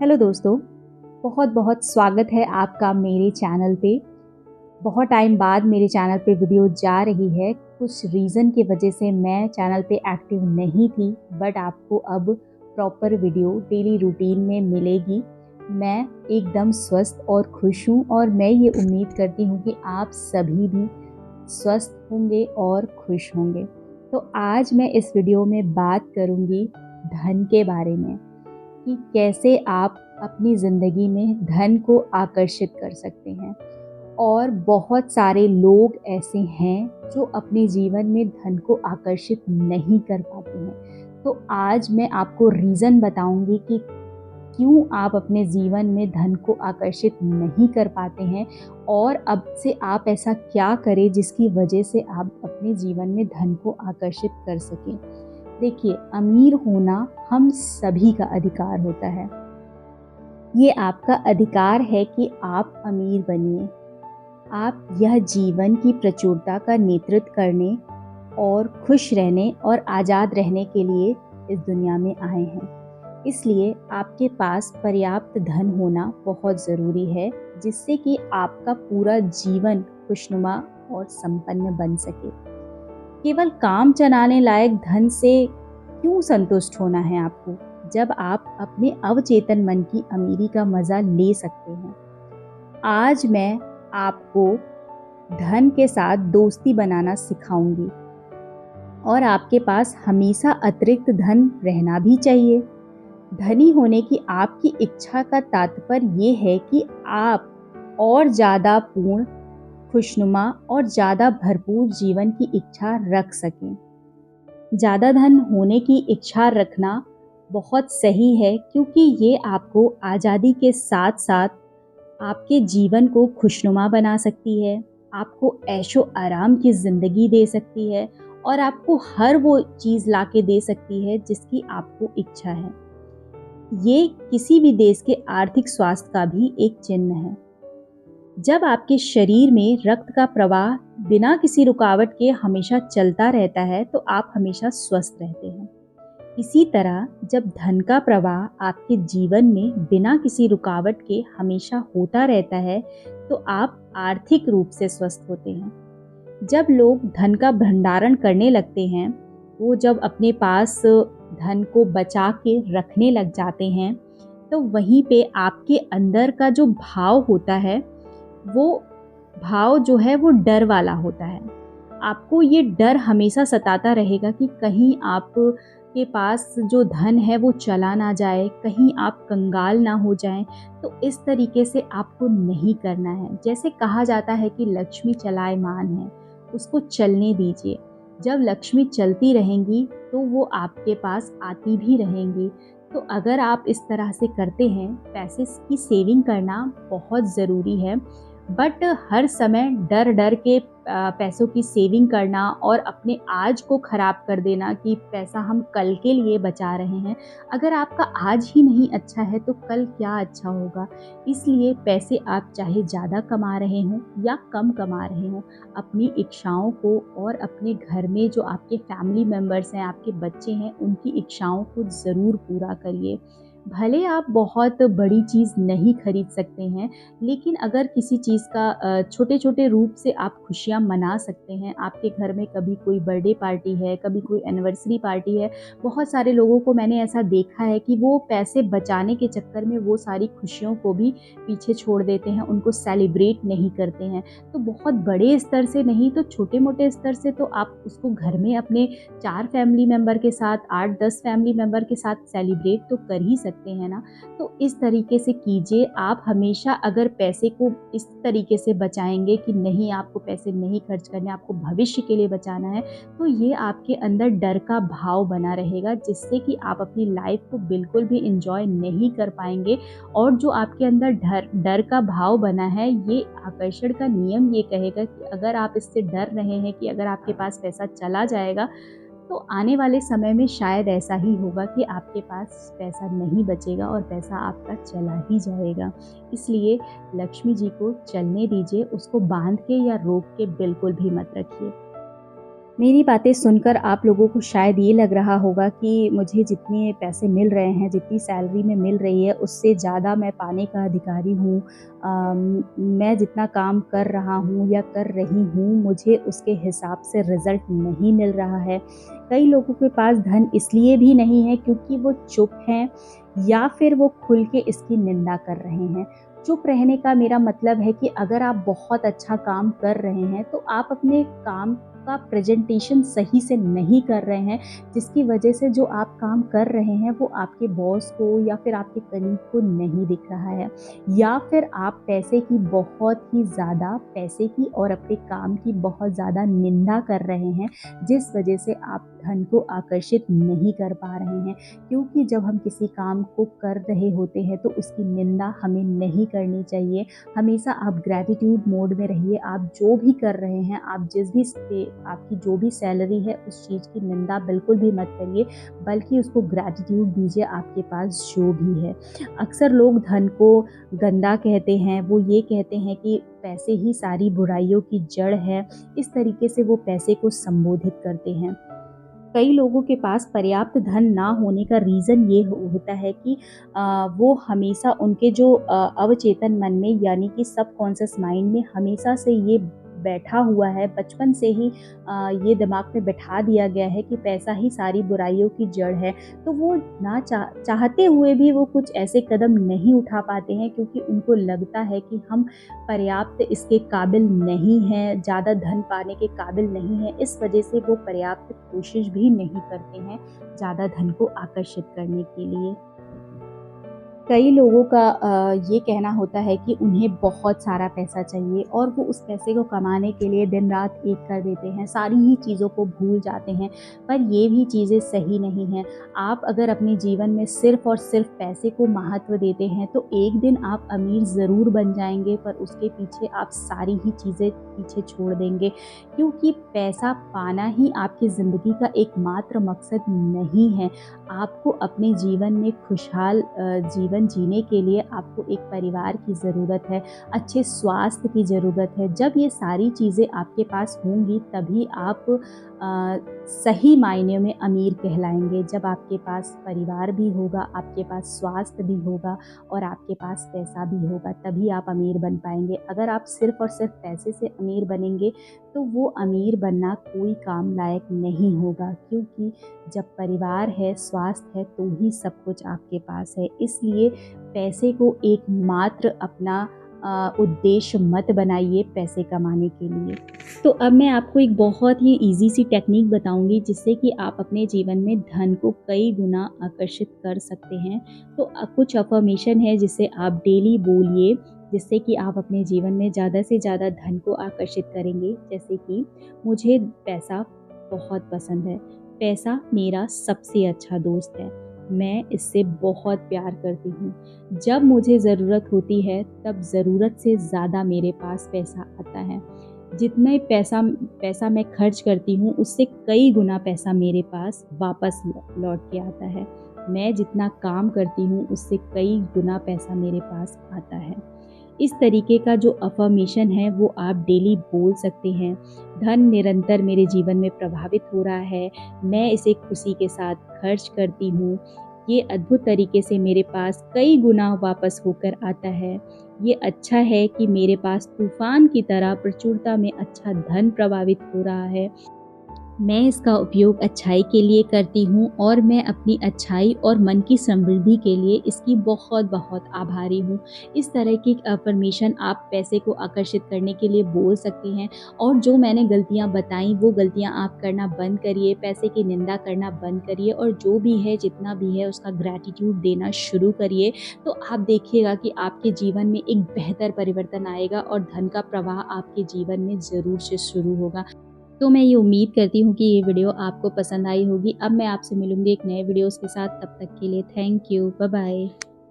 Hello दोस्तों, बहुत बहुत स्वागत है आपका मेरे चैनल पे। बहुत टाइम बाद मेरे चैनल पे वीडियो जा रही है। कुछ रीज़न की वजह से मैं चैनल पे एक्टिव नहीं थी, बट आपको अब प्रॉपर वीडियो डेली रूटीन में मिलेगी। मैं एकदम स्वस्थ और खुश हूँ और मैं ये उम्मीद करती हूँ कि आप सभी भी स्वस्थ होंगे और खुश होंगे। तो आज मैं इस वीडियो में बात करूँगी धन के बारे में कि कैसे आप अपनी ज़िंदगी में धन को आकर्षित कर सकते हैं। और बहुत सारे लोग ऐसे हैं जो अपने जीवन में धन को आकर्षित नहीं कर पाते हैं। तो आज मैं आपको रीज़न बताऊंगी कि क्यों आप अपने जीवन में धन को आकर्षित नहीं कर पाते हैं और अब से आप ऐसा क्या करें जिसकी वजह से आप अपने जीवन में धन को आकर्षित कर सकें। देखिए, अमीर होना हम सभी का अधिकार होता है। ये आपका अधिकार है कि आप अमीर बनिए। आप यह जीवन की प्रचुरता का नेतृत्व करने और खुश रहने और आज़ाद रहने के लिए इस दुनिया में आए हैं। इसलिए आपके पास पर्याप्त धन होना बहुत ज़रूरी है, जिससे कि आपका पूरा जीवन खुशनुमा और संपन्न बन सके। केवल काम चलाने लायक धन से क्यों संतुष्ट होना है आपको, जब आप अपने अवचेतन मन की अमीरी का मज़ा ले सकते हैं। आज मैं आपको धन के साथ दोस्ती बनाना सिखाऊंगी और आपके पास हमेशा अतिरिक्त धन रहना भी चाहिए। धनी होने की आपकी इच्छा का तात्पर्य ये है कि आप और ज़्यादा पूर्ण, खुशनुमा और ज़्यादा भरपूर जीवन की इच्छा रख सकें। ज़्यादा धन होने की इच्छा रखना बहुत सही है, क्योंकि ये आपको आज़ादी के साथ साथ आपके जीवन को खुशनुमा बना सकती है, आपको ऐशो आराम की ज़िंदगी दे सकती है और आपको हर वो चीज़ ला के दे सकती है जिसकी आपको इच्छा है। ये किसी भी देश के आर्थिक स्वास्थ्य का भी एक चिन्ह है। जब आपके शरीर में रक्त का प्रवाह बिना किसी रुकावट के हमेशा चलता रहता है, तो आप हमेशा स्वस्थ रहते हैं। इसी तरह जब धन का प्रवाह आपके जीवन में बिना किसी रुकावट के हमेशा होता रहता है, तो आप आर्थिक रूप से स्वस्थ होते हैं। जब लोग धन का भंडारण करने लगते हैं, वो जब अपने पास धन को बचा के रखने लग जाते हैं, तो वहीं पे आपके अंदर का जो भाव होता है, वो भाव जो है वो डर वाला होता है। आपको ये डर हमेशा सताता रहेगा कि कहीं आप के पास जो धन है वो चला ना जाए, कहीं आप कंगाल ना हो जाएं। तो इस तरीके से आपको नहीं करना है। जैसे कहा जाता है कि लक्ष्मी चलायमान है, उसको चलने दीजिए। जब लक्ष्मी चलती रहेंगी तो वो आपके पास आती भी रहेंगी। तो अगर आप इस तरह से करते हैं, पैसे की सेविंग करना बहुत ज़रूरी है, बट हर समय डर डर के पैसों की सेविंग करना और अपने आज को ख़राब कर देना कि पैसा हम कल के लिए बचा रहे हैं। अगर आपका आज ही नहीं अच्छा है तो कल क्या अच्छा होगा। इसलिए पैसे आप चाहे ज़्यादा कमा रहे हों या कम कमा रहे हों, अपनी इच्छाओं को और अपने घर में जो आपके फैमिली मेम्बर्स हैं, आपके बच्चे हैं, उनकी इच्छाओं को ज़रूर पूरा करिए। भले आप बहुत बड़ी चीज़ नहीं खरीद सकते हैं, लेकिन अगर किसी चीज़ का छोटे छोटे रूप से आप खुशियाँ मना सकते हैं। आपके घर में कभी कोई बर्थडे पार्टी है, कभी कोई एनिवर्सरी पार्टी है। बहुत सारे लोगों को मैंने ऐसा देखा है कि वो पैसे बचाने के चक्कर में वो सारी खुशियों को भी पीछे छोड़ देते हैं, उनको सेलिब्रेट नहीं करते हैं। तो बहुत बड़े स्तर से नहीं तो छोटे मोटे स्तर से तो आप उसको घर में अपने 4 फैमिली मेम्बर के साथ, 8-10 फैमिली मेम्बर के साथ सेलिब्रेट तो कर ही सकते हैं ना। तो इस तरीके से कीजिए। आप हमेशा अगर पैसे को इस तरीके से बचाएंगे कि नहीं, आपको पैसे नहीं खर्च करने, आपको भविष्य के लिए बचाना है, तो ये आपके अंदर डर का भाव बना रहेगा, जिससे कि आप अपनी लाइफ को बिल्कुल भी इंजॉय नहीं कर पाएंगे। और जो आपके अंदर डर का भाव बना है, ये आकर्षण का नियम ये कहेगा कि अगर आप इससे डर रहे हैं कि अगर आपके पास पैसा चला जाएगा, तो आने वाले समय में शायद ऐसा ही होगा कि आपके पास पैसा नहीं बचेगा और पैसा आपका चला ही जाएगा। इसलिए लक्ष्मी जी को चलने दीजिए, उसको बांध के या रोक के बिल्कुल भी मत रखिए। मेरी बातें सुनकर आप लोगों को शायद ये लग रहा होगा कि मुझे जितने पैसे मिल रहे हैं, जितनी सैलरी में मिल रही है, उससे ज़्यादा मैं पाने का अधिकारी हूँ। मैं जितना काम कर रहा हूँ या कर रही हूँ, मुझे उसके हिसाब से रिज़ल्ट नहीं मिल रहा है। कई लोगों के पास धन इसलिए भी नहीं है क्योंकि वो चुप हैं या फिर वो खुल के इसकी निंदा कर रहे हैं। चुप रहने का मेरा मतलब है कि अगर आप बहुत अच्छा काम कर रहे हैं, तो आप अपने काम का प्रेजेंटेशन सही से नहीं कर रहे हैं, जिसकी वजह से जो आप काम कर रहे हैं वो आपके बॉस को या फिर आपके कलीग को नहीं दिख रहा है, या फिर आप पैसे की बहुत ही ज़्यादा पैसे की और अपने काम की बहुत ज़्यादा निंदा कर रहे हैं, जिस वजह से आप धन को आकर्षित नहीं कर पा रहे हैं। क्योंकि जब हम किसी काम को कर रहे होते हैं तो उसकी निंदा हमें नहीं करनी चाहिए। हमेशा आप ग्रैटिट्यूड मोड में रहिए। आप जो भी कर रहे हैं, आप जिस भी आपकी जो भी सैलरी है, उस चीज़ की निंदा बिल्कुल भी मत करिए, बल्कि उसको ग्रैटिट्यूड दीजिए आपके पास जो भी है। अक्सर लोग धन को गंदा कहते हैं, वो ये कहते हैं कि पैसे ही सारी बुराइयों की जड़ है। इस तरीके से वो पैसे को संबोधित करते हैं। कई लोगों के पास पर्याप्त धन ना होने का रीज़न ये होता है कि वो हमेशा उनके जो अवचेतन मन में, यानी कि सबकॉन्शियस माइंड में हमेशा से ये बैठा हुआ है, बचपन से ही ये दिमाग में बैठा दिया गया है कि पैसा ही सारी बुराइयों की जड़ है। तो वो ना चाहते हुए भी वो कुछ ऐसे कदम नहीं उठा पाते हैं, क्योंकि उनको लगता है कि हम पर्याप्त इसके काबिल नहीं हैं, ज़्यादा धन पाने के काबिल नहीं हैं। इस वजह से वो पर्याप्त कोशिश भी नहीं करते हैं ज़्यादा धन को आकर्षित करने के लिए। कई लोगों का ये कहना होता है कि उन्हें बहुत सारा पैसा चाहिए और वो उस पैसे को कमाने के लिए दिन रात एक कर देते हैं, सारी ही चीज़ों को भूल जाते हैं। पर ये भी चीज़ें सही नहीं हैं। आप अगर अपने जीवन में सिर्फ़ और सिर्फ़ पैसे को महत्व देते हैं तो एक दिन आप अमीर ज़रूर बन जाएँगे, पर उसके पीछे आप सारी ही चीज़ें पीछे छोड़ देंगे। क्योंकि पैसा पाना ही आपकी ज़िंदगी का एकमात्र मकसद नहीं है। आपको अपने जीवन में खुशहाल जीवन जीने के लिए आपको एक परिवार की ज़रूरत है, अच्छे स्वास्थ्य की ज़रूरत है। जब ये सारी चीज़ें आपके पास होंगी तभी आप सही मायने में अमीर कहलाएँगे। जब आपके पास परिवार भी होगा, आपके पास स्वास्थ्य भी होगा और आपके पास पैसा भी होगा, तभी आप अमीर बन पाएँगे। अगर आप सिर्फ़ और सिर्फ़ पैसे से अमीर बनेंगे तो वो अमीर बनना कोई काम लायक नहीं होगा, क्योंकि जब परिवार है, स्वास्थ्य है, तो ही सब कुछ आपके पास है। इसलिए पैसे को एकमात्र अपना उद्देश्य मत बनाइए पैसे कमाने के लिए। तो अब मैं आपको एक बहुत ही ईज़ी सी टेक्निक बताऊँगी, जिससे कि आप अपने जीवन में धन को कई गुना आकर्षित कर सकते हैं। तो कुछ अफ़र्मेशन है जिसे आप डेली बोलिए, जिससे कि आप अपने जीवन में ज़्यादा से ज़्यादा धन को आकर्षित करेंगे। जैसे कि मुझे पैसा बहुत पसंद है, पैसा मेरा सबसे अच्छा दोस्त है, मैं इससे बहुत प्यार करती हूँ। जब मुझे ज़रूरत होती है तब ज़रूरत से ज़्यादा मेरे पास पैसा आता है। जितने पैसा मैं खर्च करती हूँ उससे कई गुना पैसा मेरे पास वापस लौट के आता है। मैं जितना काम करती हूँ उससे कई गुना पैसा मेरे पास आता है। इस तरीके का जो अफ़र्मेशन है वो आप डेली बोल सकते हैं। धन निरंतर मेरे जीवन में प्रभावित हो रहा है, मैं इसे खुशी के साथ खर्च करती हूँ। ये अद्भुत तरीके से मेरे पास कई गुना वापस होकर आता है। ये अच्छा है कि मेरे पास तूफ़ान की तरह प्रचुरता में अच्छा धन प्रवाहित हो रहा है। मैं इसका उपयोग अच्छाई के लिए करती हूँ और मैं अपनी अच्छाई और मन की समृद्धि के लिए इसकी बहुत बहुत आभारी हूँ। इस तरह की अफ़र्मेशन आप पैसे को आकर्षित करने के लिए बोल सकते हैं। और जो मैंने गलतियाँ बताई वो गलतियाँ आप करना बंद करिए, पैसे की निंदा करना बंद करिए और जो भी है, जितना भी है, उसका ग्रैटिट्यूड देना शुरू करिए। तो आप देखिएगा कि आपके जीवन में एक बेहतर परिवर्तन आएगा और धन का प्रवाह आपके जीवन में ज़रूर से शुरू होगा। तो मैं ये उम्मीद करती हूँ कि ये वीडियो आपको पसंद आई होगी। अब मैं आपसे मिलूँगी एक नए वीडियोज़ के साथ, तब तक के लिए थैंक यू, बाय बाय।